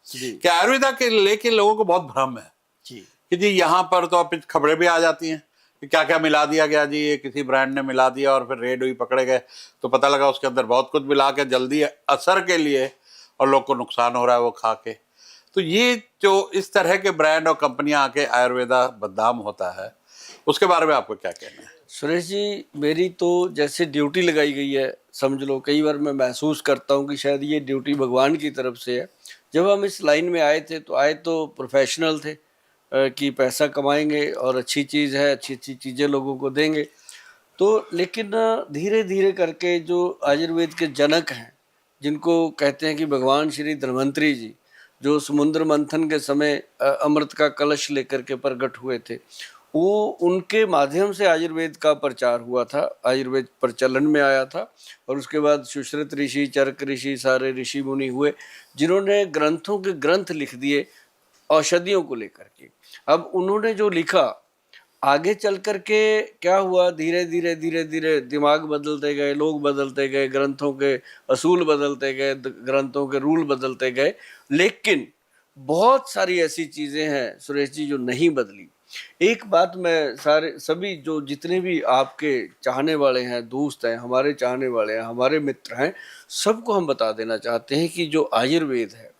कि आयुर्वेदा के लेके लोगों को बहुत भ्रम है जी कि जी यहाँ पर तो अब खबरें भी आ जाती हैं कि क्या क्या मिला दिया गया जी, ये किसी ब्रांड ने मिला दिया और फिर रेड हुई, पकड़े गए तो पता लगा उसके अंदर बहुत कुछ मिला के जल्दी असर के लिए और लोग को नुकसान हो रहा है वो खा के। तो ये जो इस तरह के ब्रांड और कंपनियां आके आयुर्वेदा बदनाम होता है, उसके बारे में आपको क्या कहना है? सुरेश जी, मेरी तो जैसे ड्यूटी लगाई गई है, समझ लो कई बार मैं महसूस करता हूँ कि शायद ये ड्यूटी भगवान की तरफ से है। जब हम इस लाइन में आए थे तो आए तो प्रोफेशनल थे कि पैसा कमाएंगे और अच्छी चीज़ है, अच्छी अच्छी चीज़ें लोगों को देंगे। तो लेकिन धीरे धीरे करके जो आयुर्वेद के जनक हैं, जिनको कहते हैं कि भगवान श्री धन्वंतरी जी, जो समुद्र मंथन के समय अमृत का कलश लेकर के प्रकट हुए थे, वो उनके माध्यम से आयुर्वेद का प्रचार हुआ था, आयुर्वेद प्रचलन में आया था। और उसके बाद सुश्रुत ऋषि, चरक ऋषि, सारे ऋषि मुनि हुए जिन्होंने ग्रंथों के ग्रंथ लिख दिए औषधियों को लेकर के। अब उन्होंने जो लिखा, आगे चल करके क्या हुआ, धीरे धीरे धीरे धीरे दिमाग बदलते गए, लोग बदलते गए, ग्रंथों के असूल बदलते गए, ग्रंथों के रूल बदलते गए, लेकिन बहुत सारी ऐसी चीजें हैं सुरेश जी जो नहीं बदली। एक बात मैं सभी जो जितने भी आपके चाहने वाले हैं, दोस्त हैं, हमारे चाहने वाले हैं, हमारे मित्र हैं, सबको हम बता देना चाहते हैं कि जो आयुर्वेद है,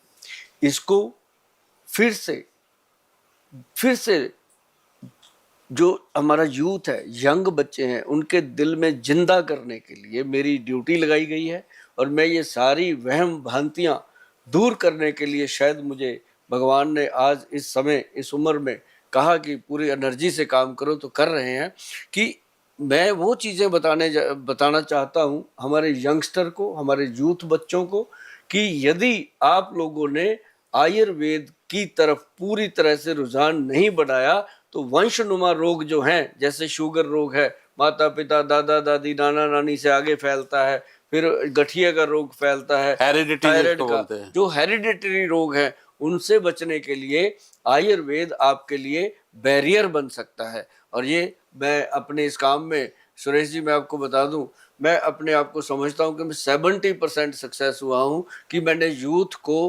इसको फिर से जो हमारा यूथ है, यंग बच्चे हैं, उनके दिल में जिंदा करने के लिए मेरी ड्यूटी लगाई गई है। और मैं ये सारी वहम भ्रांतियां दूर करने के लिए शायद मुझे भगवान ने आज इस समय, इस उम्र में कहा कि पूरी एनर्जी से काम करो, तो कर रहे हैं। कि मैं वो चीज़ें बताना चाहता हूँ हमारे यंगस्टर को, हमारे यूथ बच्चों को, कि यदि आप लोगों ने आयुर्वेद की तरफ पूरी तरह से रुझान नहीं बनाया तो वंशनुमा रोग जो हैं, जैसे शुगर रोग है, माता पिता, दादा दादी, नाना नानी से आगे फैलता है, फिर गठिया का रोग फैलता है, थायराइड का, जो हेरिडिटरी रोग है, उनसे बचने के लिए आयुर्वेद आपके लिए बैरियर बन सकता है। और ये मैं अपने इस काम में, सुरेश जी, मैं आपको बता दूं, मैं अपने आप को समझता हूं कि मैं 70% सक्सेस हुआ हूं कि मैंने यूथ को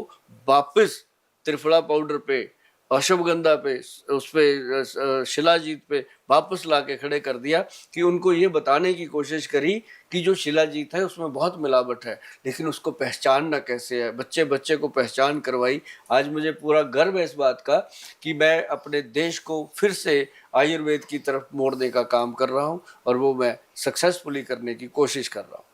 वापस त्रिफला पाउडर पे, अश्वगंधा पे, उस पे शिलाजीत पे वापस ला के खड़े कर दिया। कि उनको ये बताने की कोशिश करी कि जो शिलाजीत है उसमें बहुत मिलावट है, लेकिन उसको पहचानना कैसे है, बच्चे बच्चे को पहचान करवाई। आज मुझे पूरा गर्व है इस बात का कि मैं अपने देश को फिर से आयुर्वेद की तरफ मोड़ने का काम कर रहा हूँ, और वो मैं सक्सेसफुली करने की कोशिश कर रहा हूँ।